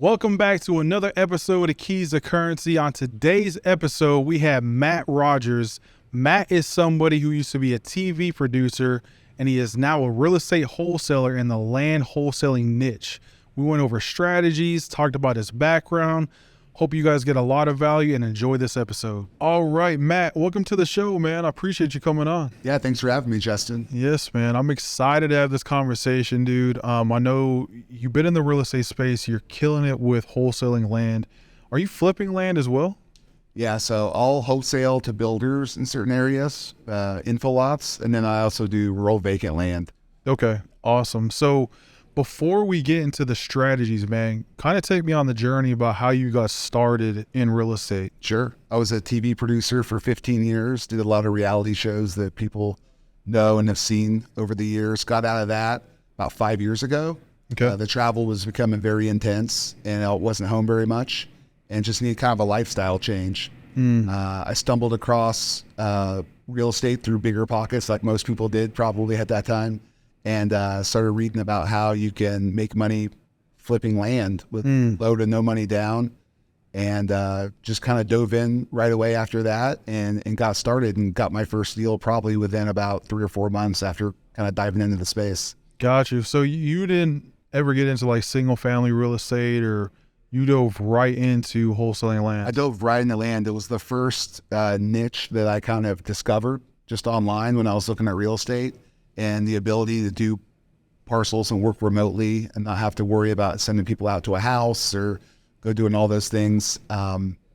Welcome back to another episode of Keys to Currency. On today's episode, we have Matt Rodgers. Matt is somebody who used to be a TV producer, and he is now a real estate wholesaler in the land wholesaling niche. We went over strategies, talked about his background. Hope you guys get a lot of value and enjoy this episode. All right, Matt, welcome to the show, man. I appreciate you coming on. Yeah, thanks for having me, Justin. Yes, man. I'm excited to have this conversation, dude. I know you've been in the real estate space. You're killing it with wholesaling land. Are you flipping land as well? Yeah, so I'll wholesale to builders in certain areas, infill lots, and then I also do rural vacant land. Okay, awesome. So before we get into the strategies, man, kind of take me on the journey about how you got started in real estate. Sure. I was a TV producer for 15 years, did a lot of reality shows that people know and have seen over the years. Got out of that about 5 years ago. Okay. The travel was becoming very intense, and I wasn't home very much, and just needed kind of a lifestyle change. I stumbled across real estate through Bigger Pockets, like most people did probably at that time, and started reading about how you can make money flipping land with low to no money down, and just kind of dove in right away after that and got started and got my first deal probably within about 3 or 4 months after kind of diving into the space. Got you. So you didn't ever get into like single family real estate, or you dove right into wholesaling land? I dove right into land. It was the first niche that I kind of discovered just online when I was looking at real estate, and the ability to do parcels and work remotely and not have to worry about sending people out to a house or go doing all those things,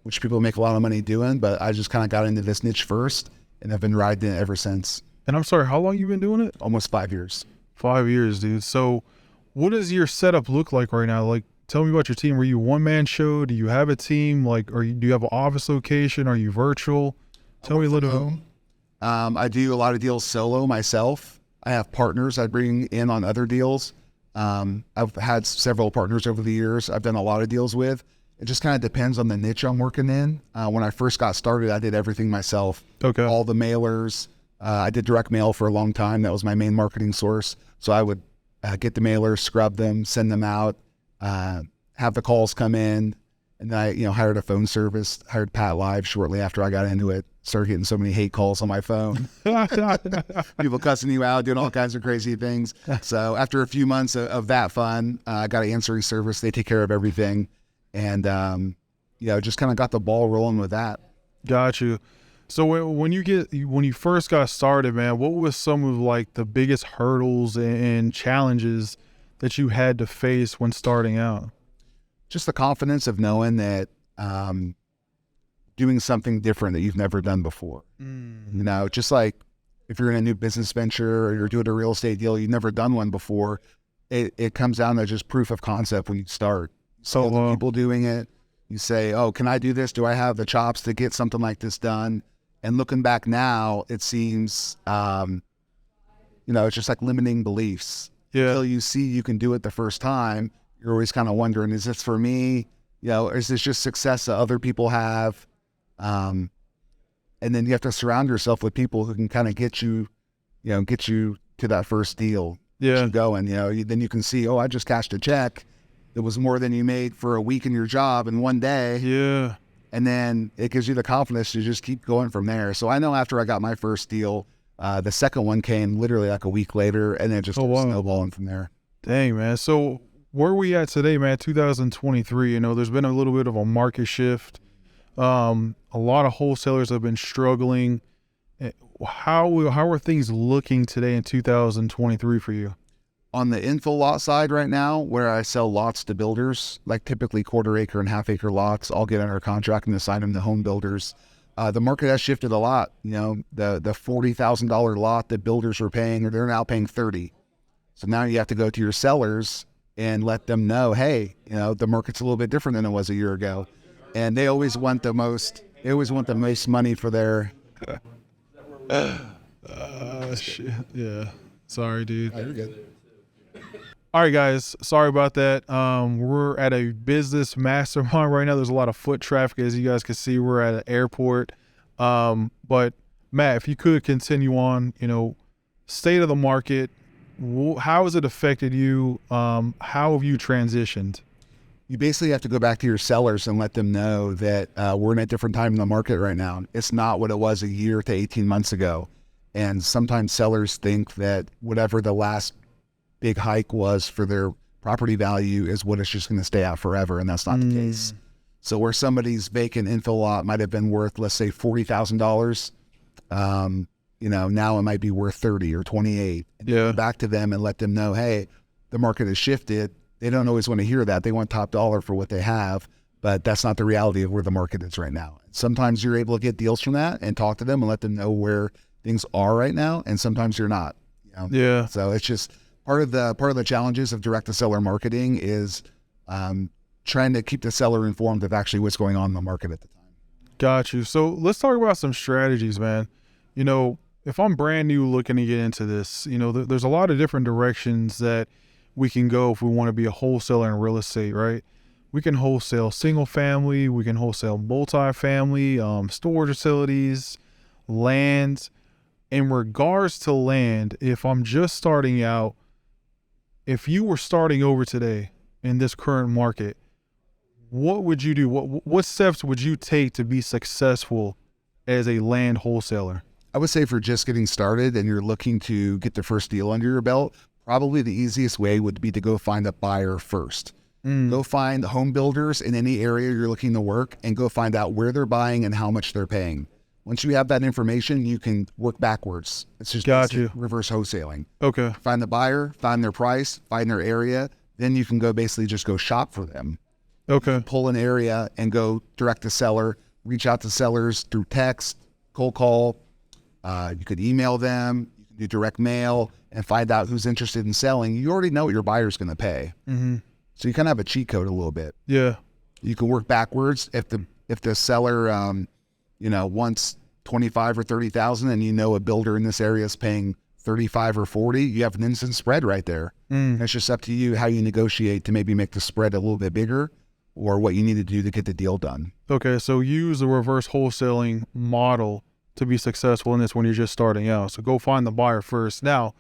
which people make a lot of money doing. But I just kind of got into this niche first, and I've been riding it ever since. And I'm sorry, how long you been doing it? Almost 5 years. 5 years, dude. So what does your setup look like right now? Like, tell me about your team. Are you one-man show? Do you have a team? Like, do you have an office location? Are you virtual? Tell me a little bit. I do a lot of deals solo myself. I have partners I bring in on other deals. I've had several partners over the years I've done a lot of deals with. It just kind of depends on the niche I'm working in. When I first got started, I did everything myself. Okay. All the mailers. I did direct mail for a long time. That was my main marketing source. So I would get the mailers, scrub them, send them out, have the calls come in. And then I, hired a phone service, hired Pat Live shortly after I got into it. Started getting so many hate calls on my phone. People cussing you out, doing all kinds of crazy things. So after a few months of that fun, I got an answering service. They take care of everything. And, just kind of got the ball rolling with that. Got you. So when you first got started, man, what was some of like the biggest hurdles and challenges that you had to face when starting out? Just the confidence of knowing that doing something different that you've never done before. Just like if you're in a new business venture or you're doing a real estate deal, you've never done one before, it comes down to just proof of concept when you start. So other people doing it, you say, oh, can I do this? Do I have the chops to get something like this done? And looking back now, it seems, it's just like limiting beliefs. Yeah. Until you see you can do it the first time, you're always kind of wondering, is this for me? Is this just success that other people have? And then you have to surround yourself with people who can kind of get you to that first deal. Yeah. Get you going, then you can see, oh, I just cashed a check. It was more than you made for a week in your job in one day. Yeah. And then it gives you the confidence to just keep going from there. So I know after I got my first deal, the second one came literally like a week later, and then it just started snowballing from there. Dang, man. So where are we at today, man? 2023, there's been a little bit of a market shift. A lot of wholesalers have been struggling. How are things looking today in 2023 for you? On the infill lot side right now, where I sell lots to builders, like typically quarter acre and half acre lots, I'll get under contract and assign them to home builders. The market has shifted a lot. The $40,000 lot that builders were paying, they're now paying $30,000. So now you have to go to your sellers and let them know, hey, the market's a little bit different than it was a year ago. And they always want the most money for their... Shit. Yeah. Sorry, dude. Oh, you're good. All right, guys. Sorry about that. We're at a business mastermind right now. There's a lot of foot traffic. As you guys can see, we're at an airport. But Matt, if you could continue on, state of the market, how has it affected you? How have you transitioned? you basically have to go back to your sellers and let them know that we're in a different time in the market right now. It's not what it was a year to 18 months ago. And sometimes sellers think that whatever the last big hike was for their property value is what it's just going to stay at forever. And that's not the case. So where somebody's vacant infill lot might have been worth, let's say $40,000, now it might be worth 30 or 28. And go back to them and let them know, hey, the market has shifted. They don't always want to hear that. They want top dollar for what they have, but that's not the reality of where the market is right now. Sometimes you're able to get deals from that and talk to them and let them know where things are right now, and sometimes you're not. Yeah. So it's just part of the challenges of direct to seller marketing is trying to keep the seller informed of actually what's going on in the market at the time. Got you. So let's talk about some strategies, man. If I'm brand new looking to get into this, there's a lot of different directions that we can go if we want to be a wholesaler in real estate, right? We can wholesale single family, we can wholesale multifamily, storage facilities, land. In regards to land, if I'm just starting out, if you were starting over today in this current market, what would you do? What steps would you take to be successful as a land wholesaler? I would say for just getting started and you're looking to get the first deal under your belt, probably the easiest way would be to go find a buyer first. Go find home builders in any area you're looking to work and go find out where they're buying and how much they're paying. Once you have that information, you can work backwards. It's just reverse wholesaling. Okay. Find the buyer, find their price, find their area. Then you can go basically just go shop for them. Okay. Pull an area and go direct to seller, reach out to sellers through text, cold call. You could email them, you can do direct mail and find out who's interested in selling. You already know what your buyer's going to pay. So you kind of have a cheat code a little bit. Yeah. You can work backwards. If the seller, wants 25 or 30,000 and a builder in this area is paying 35 or 40, you have an instant spread right there. It's just up to you how you negotiate to maybe make the spread a little bit bigger or what you need to do to get the deal done. Okay. So use the reverse wholesaling model to be successful in this when you're just starting out. So go find the buyer first. Now,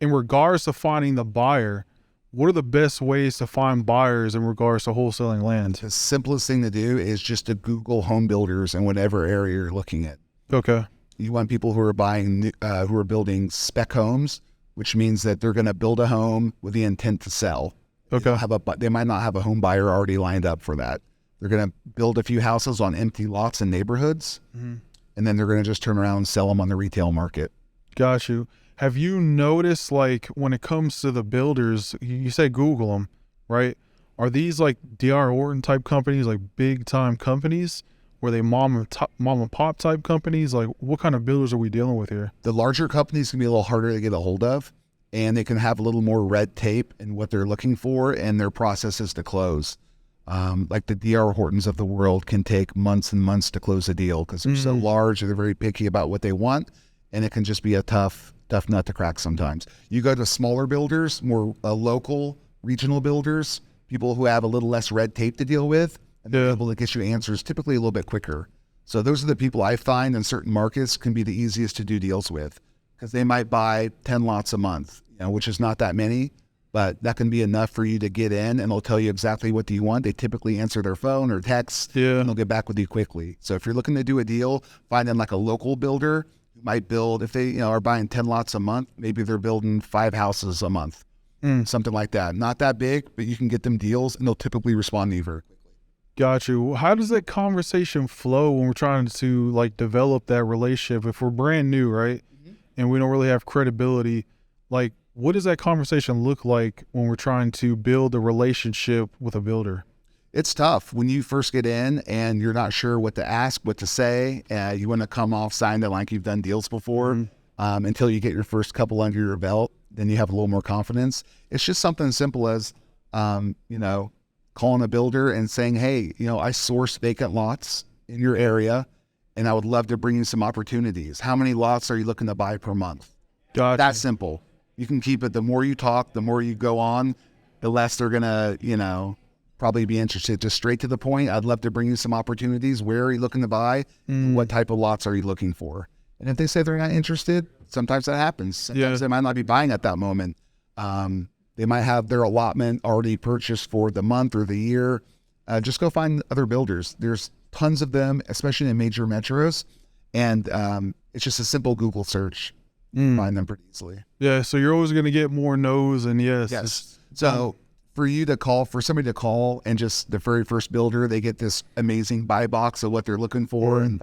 in regards to finding the buyer, what are the best ways to find buyers in regards to wholesaling land? The simplest thing to do is just to Google home builders in whatever area you're looking at. Okay. You want people who are building spec homes, which means that they're going to build a home with the intent to sell. Okay. They might not have a home buyer already lined up for that. They're going to build a few houses on empty lots in neighborhoods, and then they're going to just turn around and sell them on the retail market. Got you. Have you noticed, when it comes to the builders, you say Google them, right? Are these like D.R. Horton type companies, like big time companies? Were they mom and pop type companies? Like, what kind of builders are we dealing with here? The larger companies can be a little harder to get a hold of, and they can have a little more red tape in what they're looking for and their processes to close. Like the D.R. Hortons of the world can take months and months to close a deal because they're so large, they're very picky about what they want, and it can just be a tough nut to crack sometimes. You go to smaller builders, more local, regional builders, people who have a little less red tape to deal with, and they're able to get you answers typically a little bit quicker. So those are the people I find in certain markets can be the easiest to do deals with because they might buy 10 lots a month, which is not that many, but that can be enough for you to get in and they'll tell you exactly what do you want. They typically answer their phone or text and they'll get back with you quickly. So if you're looking to do a deal, find them like a local builder who might build, if they are buying 10 lots a month, maybe they're building 5 houses a month, something like that. Not that big, but you can get them deals and they'll typically respond to you very quickly. Got you. How does that conversation flow when we're trying to develop that relationship? If we're brand new, right? And we don't really have credibility, what does that conversation look like when we're trying to build a relationship with a builder? It's tough when you first get in and you're not sure what to ask, what to say. You want to come off sounding like you've done deals before until you get your first couple under your belt. Then you have a little more confidence. It's just something simple as, calling a builder and saying, hey, I source vacant lots in your area and I would love to bring you some opportunities. How many lots are you looking to buy per month? Gotcha. That's simple. You can keep it. The more you talk, the more you go on, the less they're going to, probably be interested. Just straight to the point. I'd love to bring you some opportunities. Where are you looking to buy? What type of lots are you looking for? And if they say they're not interested, sometimes that happens. Sometimes they might not be buying at that moment. They might have their allotment already purchased for the month or the year. Just go find other builders. There's tons of them, especially in major metros. And it's just a simple Google search. Find them pretty easily. Yeah, so you're always going to get more no's and yes. Yes. So for somebody to call and just the very first builder, they get this amazing buy box of what they're looking for and,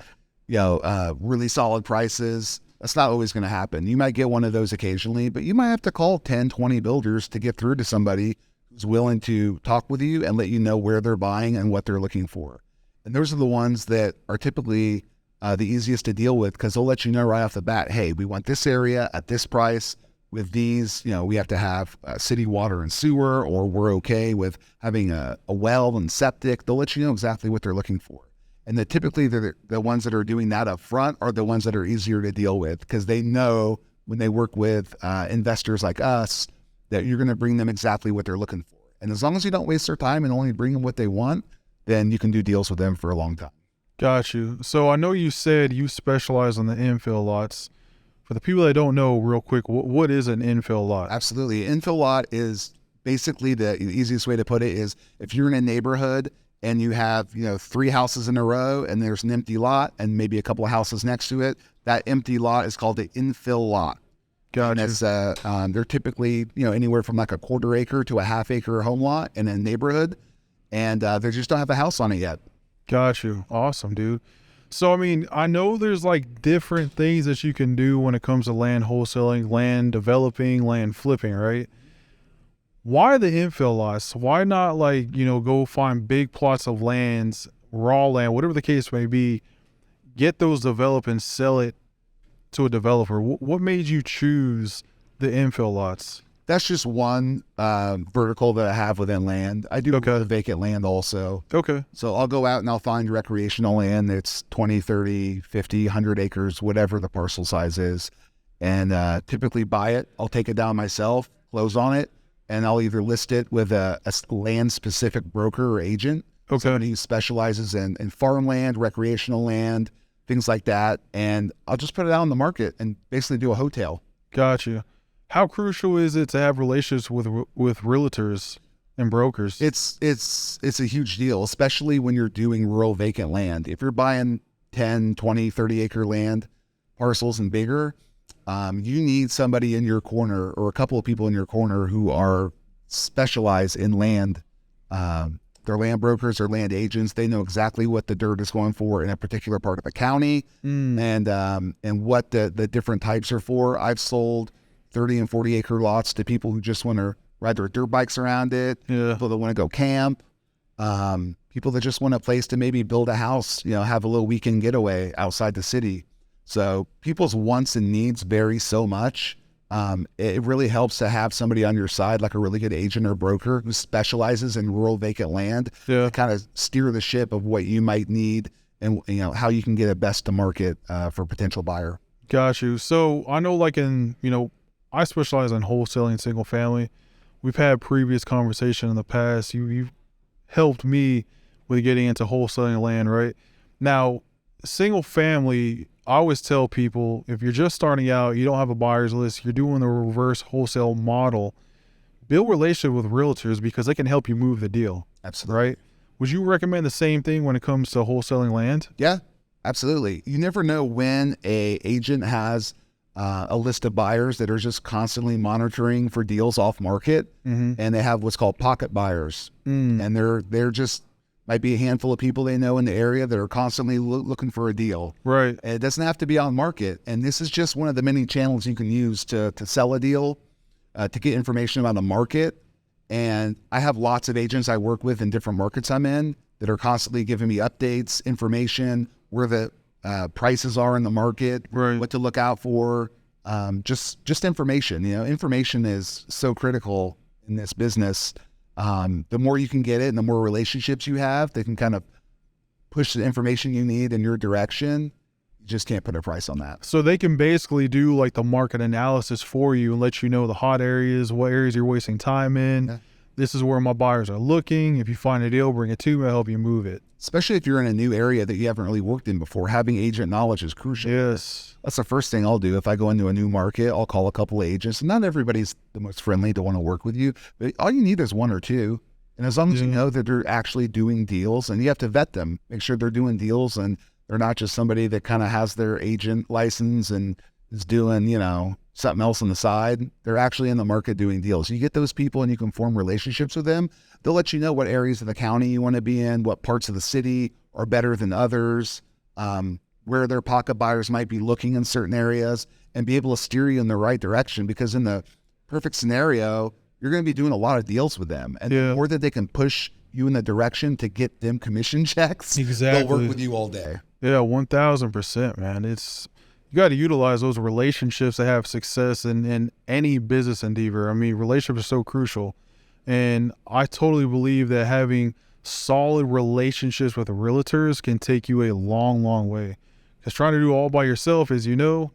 really solid prices. That's not always going to happen. You might get one of those occasionally, but you might have to call 10, 20 builders to get through to somebody who's willing to talk with you and let you know where they're buying and what they're looking for. And those are the ones that are typically the easiest to deal with because they'll let you know right off the bat, hey, we want this area at this price with these, we have to have city water and sewer, or we're okay with having a well and septic. They'll let you know exactly what they're looking for. And typically the ones that are doing that up front are the ones that are easier to deal with because they know when they work with investors like us that you're going to bring them exactly what they're looking for. And as long as you don't waste their time and only bring them what they want, then you can do deals with them for a long time. Got you. So I know you said you specialize on the infill lots. For the people that don't know, real quick, what is an infill lot? Absolutely. Infill lot is basically the easiest way to put it is if you're in a neighborhood and you have, 3 houses in a row and there's an empty lot and maybe a couple of houses next to it, that empty lot is called the infill lot. Gotcha. And they're typically, anywhere from like a quarter acre to a half acre home lot in a neighborhood. And they just don't have a house on it yet. Got you. Awesome, dude. So, I know there's like different things that you can do when it comes to land wholesaling, land developing, land flipping, right? Why the infill lots? Why not go find big plots of lands, raw land, whatever the case may be, get those developed and sell it to a developer? What made you choose the infill lots? That's just one vertical that I have within land. I do the vacant land also. Okay. So I'll go out and I'll find recreational land that's 20, 30, 50, 100 acres, whatever the parcel size is, and typically buy it. I'll take it down myself, close on it, and I'll either list it with a land-specific broker or agent, somebody who specializes in farmland, recreational land, things like that, and I'll just put it out on the market and basically do a hotel. Gotcha. How crucial is it to have relationships with realtors and brokers? It's a huge deal, especially when you're doing rural vacant land. If you're buying 10, 20, 30 acre land parcels and bigger, you need somebody in your corner or a couple of people in your corner who are specialized in land. They're land brokers or land agents. They know exactly what the dirt is going for in a particular part of the county and what the different types are for. I've sold 30 and 40 acre lots to people who just want to ride their dirt bikes around it, people that want to go camp, people that just want a place to maybe build a house, have a little weekend getaway outside the city. So people's wants and needs vary so much. It really helps to have somebody on your side, like a really good agent or broker who specializes in rural vacant land to kind of steer the ship of what you might need and how you can get it best to market for a potential buyer. Got you. So I know I specialize in wholesaling single family. We've had previous conversation in the past. You've helped me with getting into wholesaling land, right? Now, single family, I always tell people, if you're just starting out, you don't have a buyer's list, you're doing the reverse wholesale model, build relationship with realtors because they can help you move the deal. Absolutely. Right? Would you recommend the same thing when it comes to wholesaling land? Yeah, absolutely. You never know when a agent has a list of buyers that are just constantly monitoring for deals off market, and they have what's called pocket buyers, and they're just might be a handful of people they know in the area that are constantly looking for a deal. Right. And it doesn't have to be on market, and this is just one of the many channels you can use to sell a deal, to get information about the market. And I have lots of agents I work with in different markets I'm in that are constantly giving me updates, information, where the prices are in the market, what to look out for, just information. Information is so critical in this business. The more you can get it and the more relationships you have, they can kind of push the information you need in your direction. You just can't put a price on that. So they can basically do like the market analysis for you and let you know the hot areas, what areas you're wasting time in. this is where my buyers are looking. If you find a deal, bring it to me. I'll help you move it. Especially if you're in a new area that you haven't really worked in before, having agent knowledge is crucial. Yes. That's the first thing I'll do. If I go into a new market, I'll call a couple of agents. Not everybody's the most friendly to want to work with you, but all you need is one or two. And as long as you know that they're actually doing deals, and you have to vet them, make sure they're doing deals and they're not just somebody that kind of has their agent license and is doing, something else on the side. They're actually in the market doing deals. You get those people and you can form relationships with them. They'll let you know what areas of the county you want to be in, what parts of the city are better than others, where their pocket buyers might be looking in certain areas, and be able to steer you in the right direction. Because in the perfect scenario, you're going to be doing a lot of deals with them. And the more that they can push you in the direction to get them commission checks, they'll work with you all day. Yeah, 1,000%, man. You got to utilize those relationships to have success in any business endeavor. I mean, relationships are so crucial. And I totally believe that having solid relationships with realtors can take you a long, long way. Because trying to do all by yourself, as you know,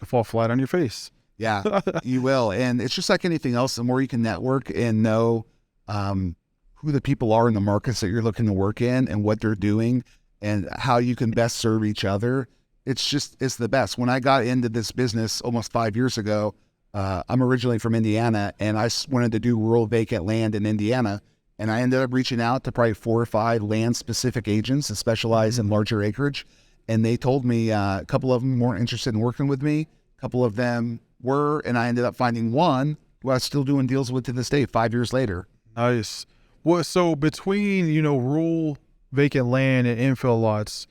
you fall flat on your face. Yeah, you will. And it's just like anything else. The more you can network and know who the people are in the markets that you're looking to work in and what they're doing and how you can best serve each other, it's the best. When I got into this business almost 5 years ago, I'm originally from Indiana, and I wanted to do rural vacant land in Indiana. And I ended up reaching out to probably 4 or 5 land-specific agents that specialize in larger acreage. And they told me a couple of them weren't interested in working with me. A couple of them were, and I ended up finding one who I was still doing deals with to this day, 5 years later. Nice. Well, so between, rural vacant land and infill lots,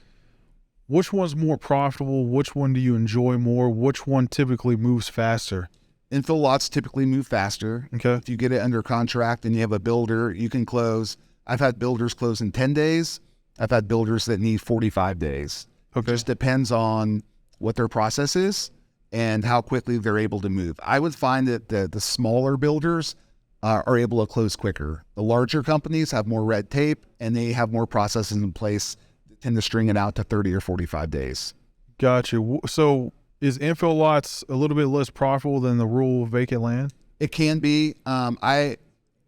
which one's more profitable? Which one do you enjoy more? Which one typically moves faster? Infill lots typically move faster. Okay. If you get it under contract and you have a builder, you can close. I've had builders close in 10 days. I've had builders that need 45 days. Okay. It just depends on what their process is and how quickly they're able to move. I would find that the smaller builders are able to close quicker. The larger companies have more red tape and they have more processes in place that tend to string it out to 30 or 45 days. Gotcha. So is infill lots a little bit less profitable than the rural vacant land? It can be. The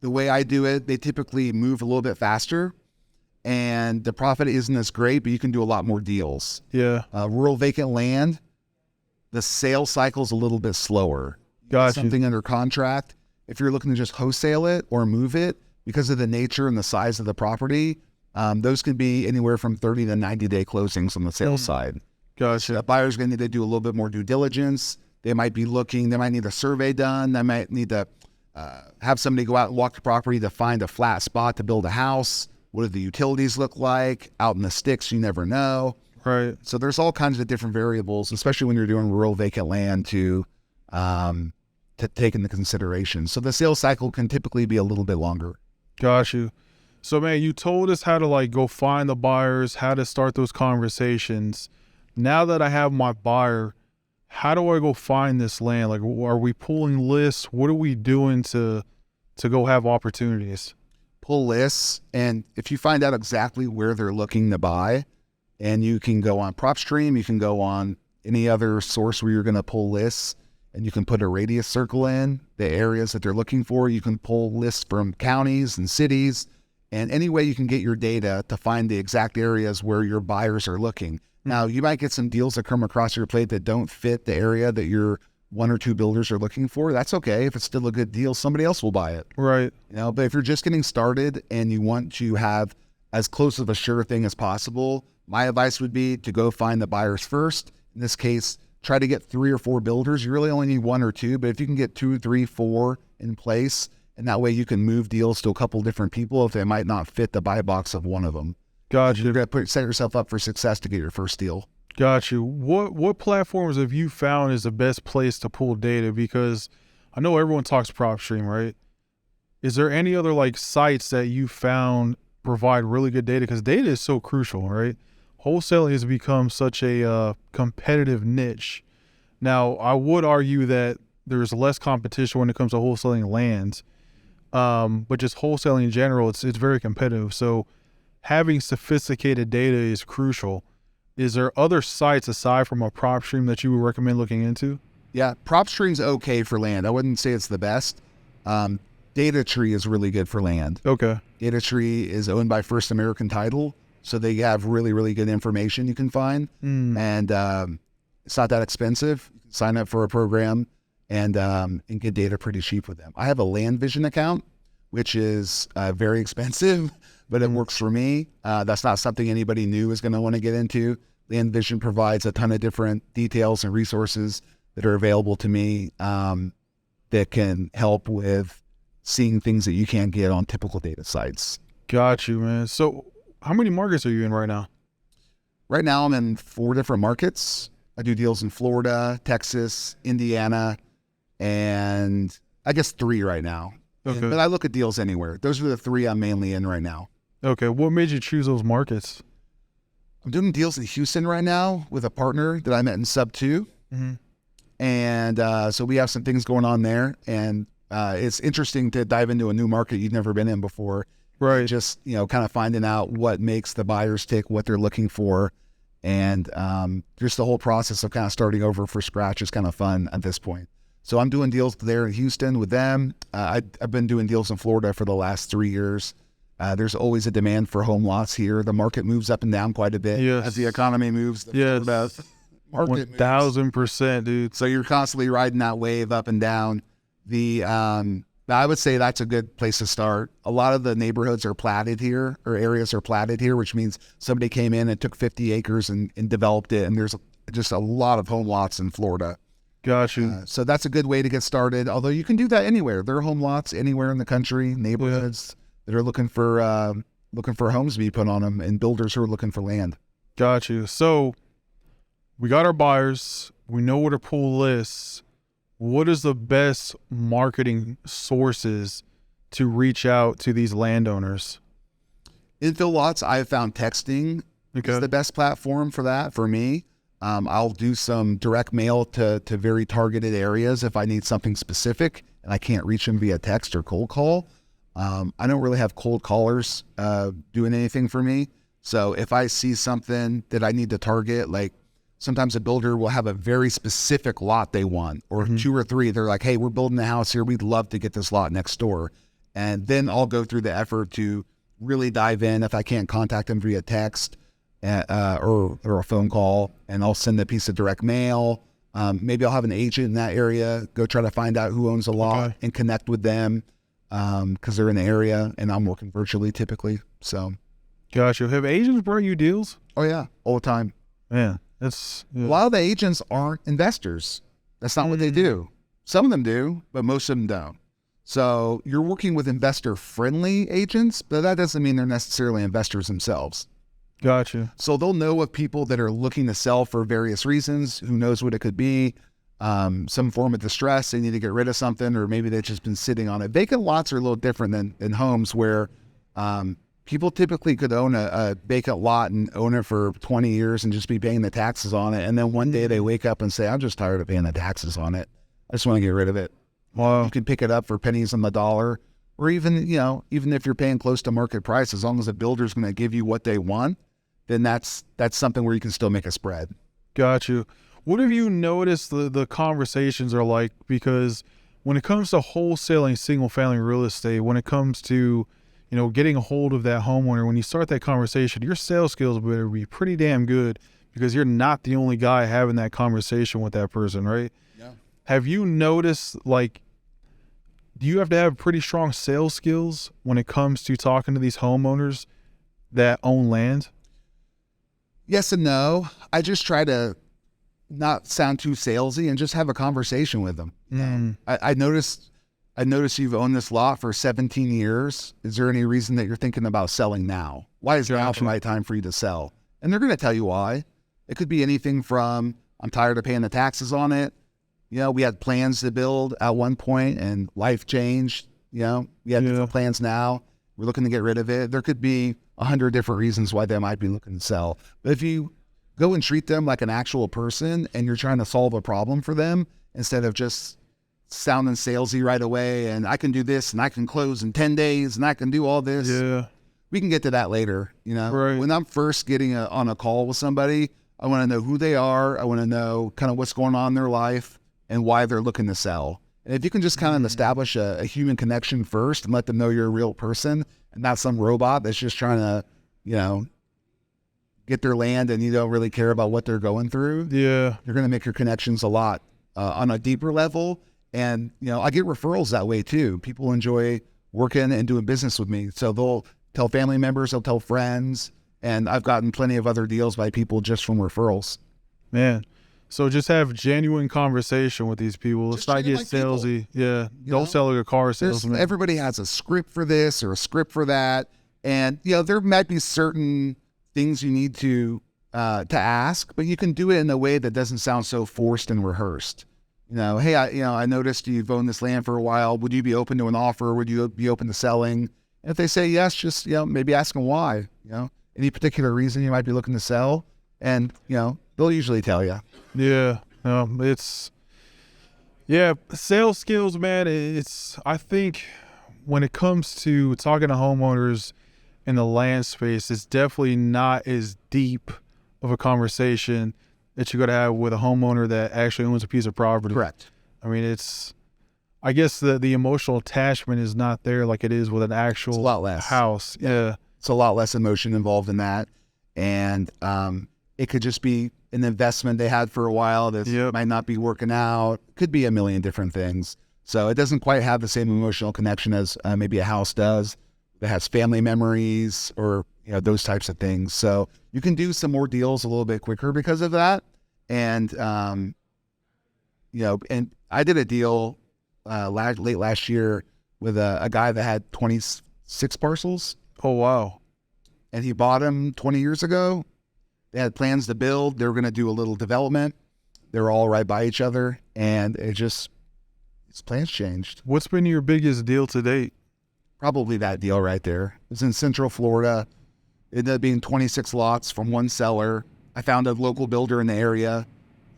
way I do it, they typically move a little bit faster and the profit isn't as great, but you can do a lot more deals. Yeah. Rural vacant land, the sales cycle is a little bit slower. Gotcha. Something under contract. If you're looking to just wholesale it or move it, because of the nature and the size of the property, those can be anywhere from 30 to 90-day closings on the sales side. Gotcha. The buyer's going to need to do a little bit more due diligence. They might be looking, they might need a survey done. They might need to have somebody go out and walk the property to find a flat spot to build a house. What do the utilities look like? Out in the sticks, you never know. Right. So there's all kinds of different variables, especially when you're doing rural vacant land to take into consideration. So the sales cycle can typically be a little bit longer. Got you. So, man, you told us how to go find the buyers, how to start those conversations. Now that I have my buyer, how do I go find this land? Are we pulling lists? What are we doing to go have opportunities? Pull lists, and if you find out exactly where they're looking to buy, and you can go on PropStream, you can go on any other source where you're going to pull lists, and you can put a radius circle in the areas that they're looking for. You can pull lists from counties and cities, and any way you can get your data to find the exact areas where your buyers are looking. Now, you might get some deals that come across your plate that don't fit the area that your 1 or 2 builders are looking for. That's okay. If it's still a good deal, somebody else will buy it. Right. But if you're just getting started and you want to have as close of a sure thing as possible, my advice would be to go find the buyers first. In this case, try to get 3 or 4 builders. You really only need 1 or 2, but if you can get 2, 3, 4 in place, and that way you can move deals to a couple different people if they might not fit the buy box of one of them. Gotcha. You're going to set yourself up for success to get your first deal. Got you. What platforms have you found is the best place to pull data? Because I know everyone talks PropStream, right? Is there any other sites that you found provide really good data? Because data is so crucial, right? Wholesaling has become such a competitive niche. Now, I would argue that there's less competition when it comes to wholesaling lands, but just wholesaling in general, it's very competitive. So having sophisticated data is crucial. Is there other sites aside from a PropStream that you would recommend looking into? Yeah, PropStream's okay for land. I wouldn't say it's the best. Data Tree is really good for land. Okay. Data Tree is owned by First American Title, so they have really, really good information you can find. And it's not that expensive. You can sign up for a program and get data pretty cheap with them. I have a Land Vision account, which is very expensive, but it works for me. That's not something anybody new is going to want to get into. Land Vision provides a ton of different details and resources that are available to me that can help with seeing things that you can't get on typical data sites. Got you, man. So how many markets are you in right now? Right now I'm in 4 different markets. I do deals in Florida, Texas, Indiana, and I guess 3 right now. Okay. But I look at deals anywhere. Those are the 3 I'm mainly in right now. Okay. What made you choose those markets? I'm doing deals in Houston right now with a partner that I met in sub 2. And so we have some things going on there. And it's interesting to dive into a new market you've never been in before. Right. Just, kind of finding out what makes the buyers tick, what they're looking for. And just the whole process of kind of starting over for scratch is kind of fun at this point. So I'm doing deals there in Houston with them. I've been doing deals in Florida for the last 3 years. There's always a demand for home lots here. The market moves up and down quite a bit as the economy moves. The market 1000%, dude. So you're constantly riding that wave up and down. I would say that's a good place to start. A lot of the neighborhoods are platted here, or areas are platted here, which means somebody came in and took 50 acres and developed it. And there's just a lot of home lots in Florida. Got you. So that's a good way to get started. Although you can do that anywhere. There are home lots anywhere in the country, neighborhoods that are looking for homes to be put on them, and builders who are looking for land. Got you. So we got our buyers. We know where to pull lists. What is the best marketing sources to reach out to these landowners? Infill lots, I have found texting is the best platform for that for me. I'll do some direct mail to very targeted areas if I need something specific and I can't reach them via text or cold call. I don't really have cold callers doing anything for me. So if I see something that I need to target, like sometimes a builder will have a very specific lot they want, or 2 or 3. They're like, hey, we're building a house here. We'd love to get this lot next door. And then I'll go through the effort to really dive in if I can't contact them via text or a phone call, and I'll send a piece of direct mail. Maybe I'll have an agent in that area, go try to find out who owns a lot and connect with them because they're in the area, and I'm working virtually typically. So, gotcha. Have agents brought you deals? Oh yeah, all the time. Man, a lot of the agents aren't investors. That's not what they do. Some of them do, but most of them don't. So you're working with investor-friendly agents, but that doesn't mean they're necessarily investors themselves. Gotcha. So they'll know of people that are looking to sell for various reasons. Who knows what it could be? Some form of distress. They need to get rid of something, or maybe they've just been sitting on it. Vacant lots are a little different than homes, where people typically could own a vacant lot and own it for 20 years and just be paying the taxes on it. And then one day they wake up and say, I'm just tired of paying the taxes on it. I just want to get rid of it. Wow. You can pick it up for pennies on the dollar, or even if you're paying close to market price, as long as the builder's going to give you what they want, then that's something where you can still make a spread. Got you. What have you noticed the conversations are like? Because when it comes to wholesaling single family real estate, when it comes to, getting a hold of that homeowner, when you start that conversation, your sales skills better be pretty damn good, because you're not the only guy having that conversation with that person, right? Yeah. Have you noticed, do you have to have pretty strong sales skills when it comes to talking to these homeowners that own land? Yes and no. I just try to not sound too salesy and just have a conversation with them. I noticed you've owned this lot for 17 years. Is there any reason that you're thinking about selling now? Why is now the right time for you to sell? And they're going to tell you why. It could be anything from, I'm tired of paying the taxes on it. We had plans to build at one point and life changed. We have different plans now. We're looking to get rid of it. There could be 100 different reasons why they might be looking to sell. But if you go and treat them like an actual person and you're trying to solve a problem for them, instead of just sounding salesy right away, and I can do this and I can close in 10 days and I can do all this. Yeah. We can get to that later. Right. When I'm first getting on a call with somebody, I want to know who they are. I want to know kind of what's going on in their life and why they're looking to sell. And if you can just kind of establish a human connection first and let them know you're a real person and not some robot that's just trying to, get their land and you don't really care about what they're going through. Yeah. You're going to make your connections a lot on a deeper level. And, I get referrals that way too. People enjoy working and doing business with me. So they'll tell family members, they'll tell friends. And I've gotten plenty of other deals by people just from referrals. Man. So just have genuine conversation with these people. Let's not get salesy. Yeah. Don't sell like a car salesman. Everybody has a script for this or a script for that. And, there might be certain things you need to ask, but you can do it in a way that doesn't sound so forced and rehearsed. Hey, I noticed you've owned this land for a while. Would you be open to an offer? Would you be open to selling? And if they say yes, just, maybe ask them why, any particular reason you might be looking to sell. And, they'll usually tell you. Yeah. Sales skills, man. I think when it comes to talking to homeowners in the land space, it's definitely not as deep of a conversation that you're going to have with a homeowner that actually owns a piece of property. Correct. I mean, I guess the emotional attachment is not there like it is with an actual it's a lot less. house. Yeah. It's a lot less emotion involved in that. And it could just be an investment they had for a while that might not be working out. Could be a million different things. So it doesn't quite have the same emotional connection as maybe a house does. That has family memories or those types of things. So you can do some more deals a little bit quicker because of that. And and I did a deal late last year with a guy that had 26 parcels. Oh wow! And he bought them 20 years ago. They had plans to build. They were going to do a little development. They were all right by each other, and his plans changed. What's been your biggest deal to date? Probably that deal right there. It was in Central Florida. It ended up being 26 lots from one seller. I found a local builder in the area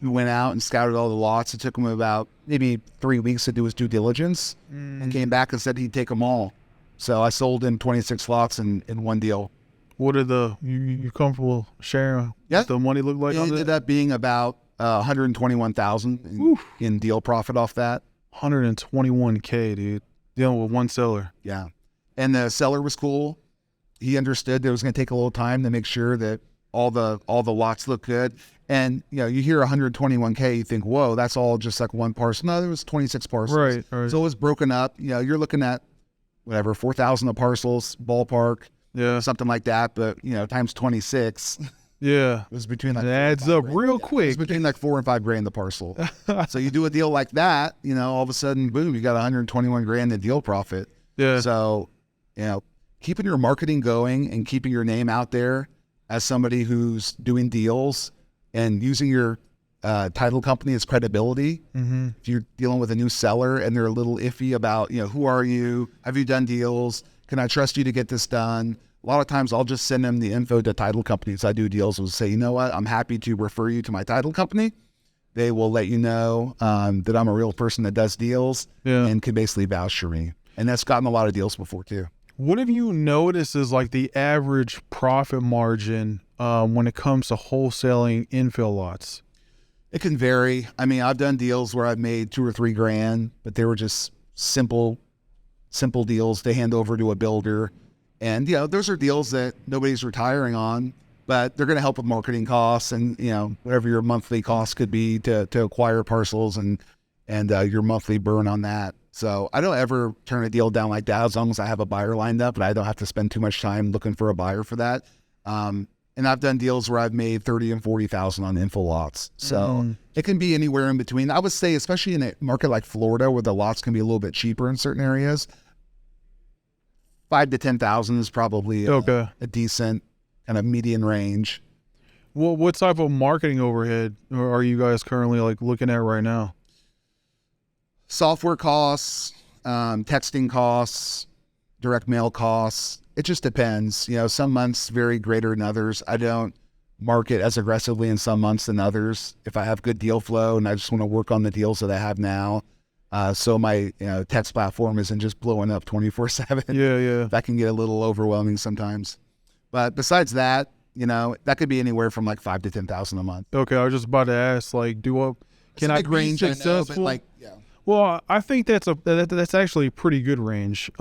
who went out and scouted all the lots. It took him about maybe 3 weeks to do his due diligence and came back and said he'd take them all. So I sold him 26 lots in one deal. What are you comfortable sharing what the money looked like? It ended up being about $121,000 in deal profit off that. $121K, dude. Dealing with one seller. Yeah. And the seller was cool. He understood that it was going to take a little time to make sure that all the lots look good. And, you hear $121K, you think, whoa, that's all just like one parcel. No, there was 26 parcels. Right. So it was broken up. You're looking at whatever, 4,000 of parcels, ballpark. Yeah. Something like that. But, times 26. Yeah. It was between like it adds up real quick. It was between like $4,000 and $5,000 the parcel. So you do a deal like that, all of a sudden, boom, you got $121,000 in deal profit. Yeah. So, keeping your marketing going and keeping your name out there as somebody who's doing deals and using your title company as credibility. Mm-hmm. If you're dealing with a new seller and they're a little iffy about, who are you? Have you done deals? Can I trust you to get this done? A lot of times I'll just send them the info to title companies. I do deals and say, you know what? I'm happy to refer you to my title company. They will let you know that I'm a real person that does deals and can basically vouch for me. And that's gotten a lot of deals before too. What have you noticed is like the average profit margin when it comes to wholesaling infill lots? It can vary. I mean, I've done deals where I've made $2,000 or $3,000, but they were just simple deals to hand over to a builder. And, those are deals that nobody's retiring on, but they're going to help with marketing costs and, whatever your monthly cost could be to acquire parcels and your monthly burn on that. So I don't ever turn a deal down like that as long as I have a buyer lined up and I don't have to spend too much time looking for a buyer for that. And I've done deals where I've made $30,000 and $40,000 on info lots. So it can be anywhere in between. I would say, especially in a market like Florida where the lots can be a little bit cheaper in certain areas, $5,000 to $10,000 is probably a decent kind of median range. Well, what type of marketing overhead are you guys currently like looking at right now? Software costs, texting costs, direct mail costs. It just depends. Some months vary greater than others. I don't market as aggressively in some months than others. If I have good deal flow and I just want to work on the deals that I have now, so my text platform isn't just blowing up 24/7. Yeah. That can get a little overwhelming sometimes. But besides that, that could be anywhere from like $5,000 to $10,000 a month. Okay, I was just about to ask, like, can I be range, successful? I know, but Well, I think that's actually a pretty good range.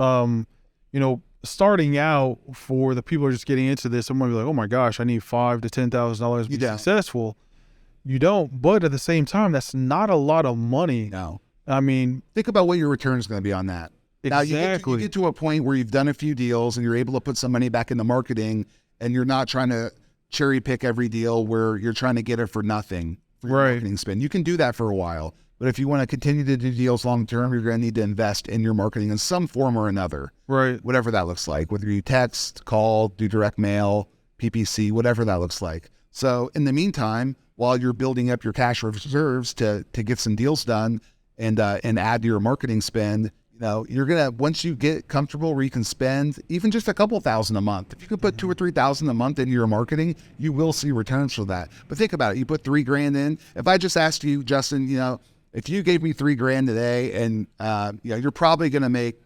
Starting out for the people who are just getting into this, someone be like, "Oh my gosh, I need $5,000 to $10,000 to be successful." You don't, but at the same time, that's not a lot of money. No. I mean, Think about what your return is going to be on that. exactly. Now, you get to a point where you've done a few deals and you're able to put some money back into marketing, and you're not trying to cherry pick every deal where you're trying to get it for nothing for your marketing spend. You can do that for a while. But if you want to continue to do deals long term, you're going to need to invest in your marketing in some form or another. Right. Whatever that looks like, whether you text, call, do direct mail, PPC, whatever that looks like. So in the meantime, while you're building up your cash reserves to get some deals done and add to your marketing spend, you're gonna, once you get comfortable where you can spend even just a couple thousand a month, if you could put $2,000 or $3,000 a month into your marketing, you will see returns for that. But think about it: you put $3,000 in. If I just asked you, Justin, if you gave me $3,000 today, and you're probably gonna make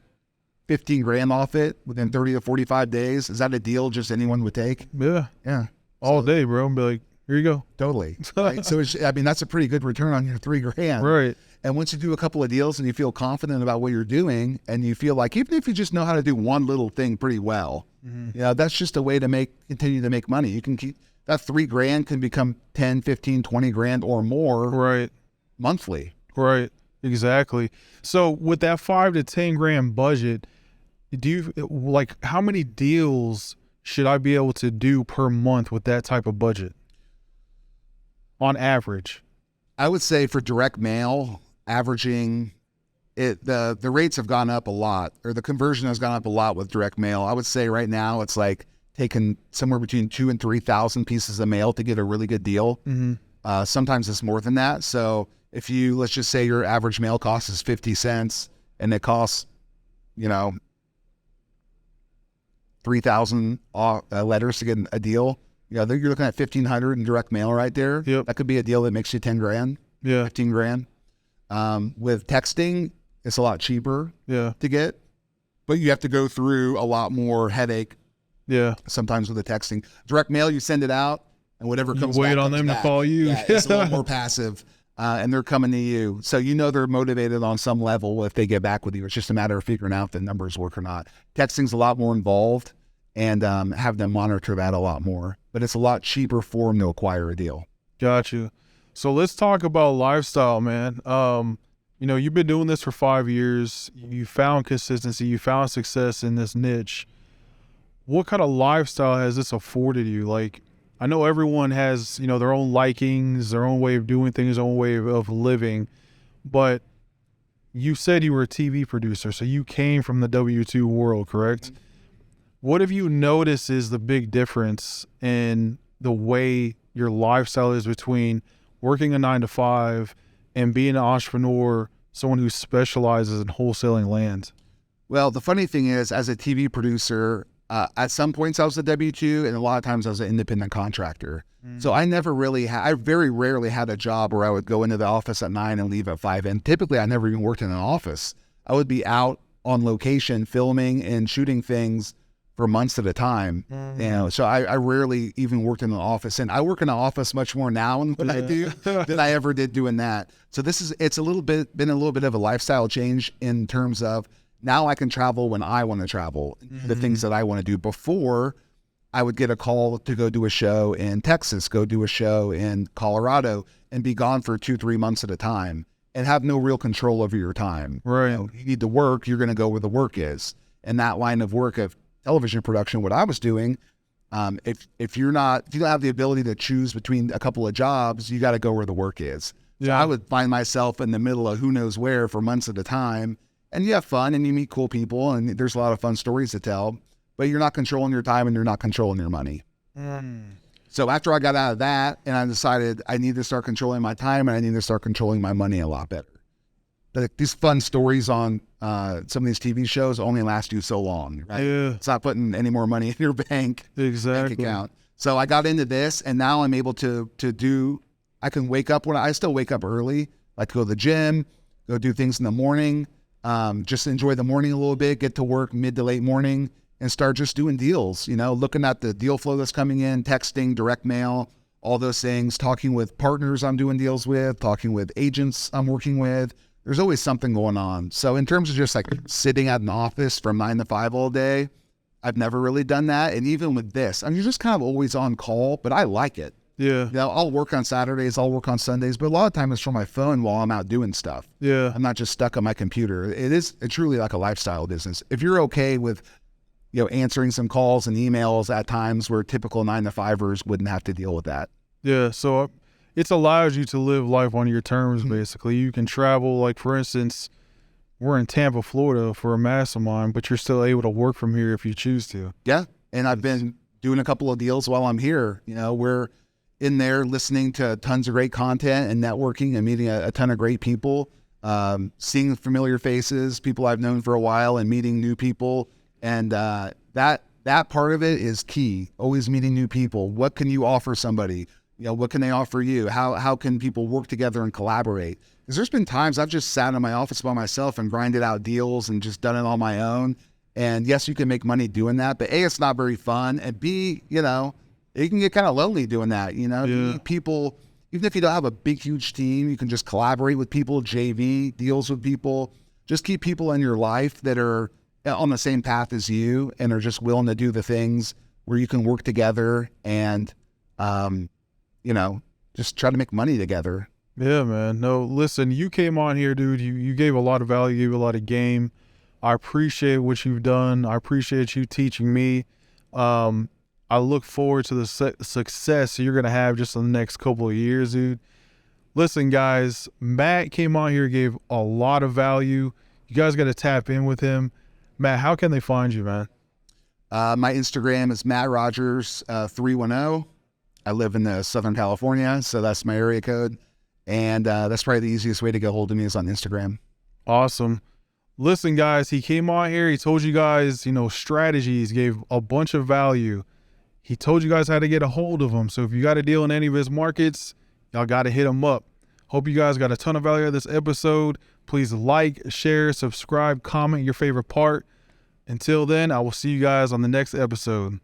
$15,000 off it within 30 to 45 days. Is that a deal just anyone would take? Yeah. Yeah. All day, bro. And be like, here you go. Totally. Right? So that's a pretty good return on your $3,000. Right. And once you do a couple of deals and you feel confident about what you're doing, and you feel like even if you just know how to do one little thing pretty well, that's just a way to continue to make money. You can keep that $3,000 can become 10, 15, 20 grand or more. Right. Monthly. Right. Exactly. So with that 5 to 10 grand budget, do you how many deals should I be able to do per month with that type of budget on average? I would say for direct mail, averaging the rates have gone up a lot, or the conversion has gone up a lot with direct mail. I would say right now it's like taking somewhere between 2,000 and 3,000 pieces of mail to get a really good deal. Mm-hmm. Sometimes it's more than that. So if let's just say your average mail cost is 50 cents and it costs, 3,000 letters to get a deal, you're looking at 1,500 in direct mail right there. Yep. That could be a deal that makes you 10 grand. Yeah. 15 grand. With texting, it's a lot cheaper to get, but you have to go through a lot more headache. Yeah. Sometimes with the texting. Direct mail, you send it out, and whatever comes you back wait on comes them back. to call you. Yeah, it's a little more passive, and they're coming to you. So they're motivated on some level if they get back with you. It's just a matter of figuring out if the numbers work or not. Texting's a lot more involved, and have them monitor that a lot more. But it's a lot cheaper for them to acquire a deal. Got you. So let's talk about lifestyle, man. You've been doing this for 5 years. You found consistency. You found success in this niche. What kind of lifestyle has this afforded you? Like, I know everyone has, their own likings, their own way of doing things, their own way of living. But you said you were a TV producer, so you came from the W-2 world, correct? Mm-hmm. What have you noticed is the big difference in the way your lifestyle is between working a 9 to 5 and being an entrepreneur, someone who specializes in wholesaling land? Well, the funny thing is, as a TV producer, at some points I was a W-2, and a lot of times I was an independent contractor. So I very rarely had a job where I would go into the office at 9 and leave at 5. And typically I never even worked in an office. I would be out on location filming and shooting things for months at a time. So I rarely even worked in an office, and I work in an office much more now than I do than I ever did doing that. So it's been a little bit of a lifestyle change in terms of now I can travel when I want to travel, the things that I want to do. Before, I would get a call to go do a show in Texas, go do a show in Colorado, and be gone for 2-3 months at a time and have no real control over your time. Right. You need to work, you're going to go where the work is. And that line of work of television production, what I was doing, if you don't have the ability to choose between a couple of jobs, you got to go where the work is. Yeah. So I would find myself in the middle of who knows where for months at a time, and you have fun and you meet cool people and there's a lot of fun stories to tell, but you're not controlling your time and you're not controlling your money. So after I got out of that, and I decided I need to start controlling my time and I need to start controlling my money a lot better. But these fun stories on some of these TV shows only last you so long, right? Yeah. It's not putting any more money in your bank account. So I got into this, and now I'm able to I can wake up I still wake up early, like to go to the gym, go do things in the morning, just enjoy the morning a little bit, get to work mid to late morning, and start just doing deals, looking at the deal flow that's coming in, texting, direct mail, all those things, talking with partners I'm doing deals with, talking with agents I'm working with, there's always something going on. So in terms of just like sitting at an office from 9 to 5 all day, I've never really done that. And even with this, I mean, you're just kind of always on call, but I like it. Yeah. You know, I'll work on Saturdays, I'll work on Sundays, but a lot of times it's from my phone while I'm out doing stuff. Yeah. I'm not just stuck on my computer. It's truly like a lifestyle business. If you're okay with, you know, answering some calls and emails at times where typical 9 to 5ers wouldn't have to deal with that. Yeah. So it's allows you to live life on your terms, basically. You can travel, like, for instance, we're in Tampa, Florida for a mastermind, but you're still able to work from here if you choose to. Yeah. And I've been doing a couple of deals while I'm here. You know, we're in there listening to tons of great content and networking and meeting a ton of great people, seeing familiar faces, people I've known for a while, and meeting new people. And that part of it is key. Always meeting new people. What can you offer somebody? You know, what can they offer you? How can people work together and collaborate? Because there's been times I've just sat in my office by myself and grinded out deals and just done it on my own. And yes, you can make money doing that, but A, it's not very fun. And B, you know, it can get kind of lonely doing that. You know, you need people, even if you don't have a big, huge team, you can just collaborate with people, JV deals with people. Just keep people in your life that are on the same path as you and are just willing to do the things where you can work together and, you know, just try to make money together. Yeah, man. No, listen, you came on here, dude. You gave a lot of value, you gave a lot of game. I appreciate what you've done. I appreciate you teaching me. I look forward to the success you're going to have just in the next couple of years, dude. Listen, guys, Matt came on here, gave a lot of value. You guys got to tap in with him. Matt, how can they find you, man? My Instagram is Matt Rodgers 310. I live in Southern California, so that's my area code. And that's probably the easiest way to get a hold of me is on Instagram. Awesome. Listen, guys, he came on here. He told you guys, you know, strategies, gave a bunch of value. He told you guys how to get a hold of him. So if you got a deal in any of his markets, y'all got to hit him up. Hope you guys got a ton of value out of this episode. Please like, share, subscribe, comment your favorite part. Until then, I will see you guys on the next episode.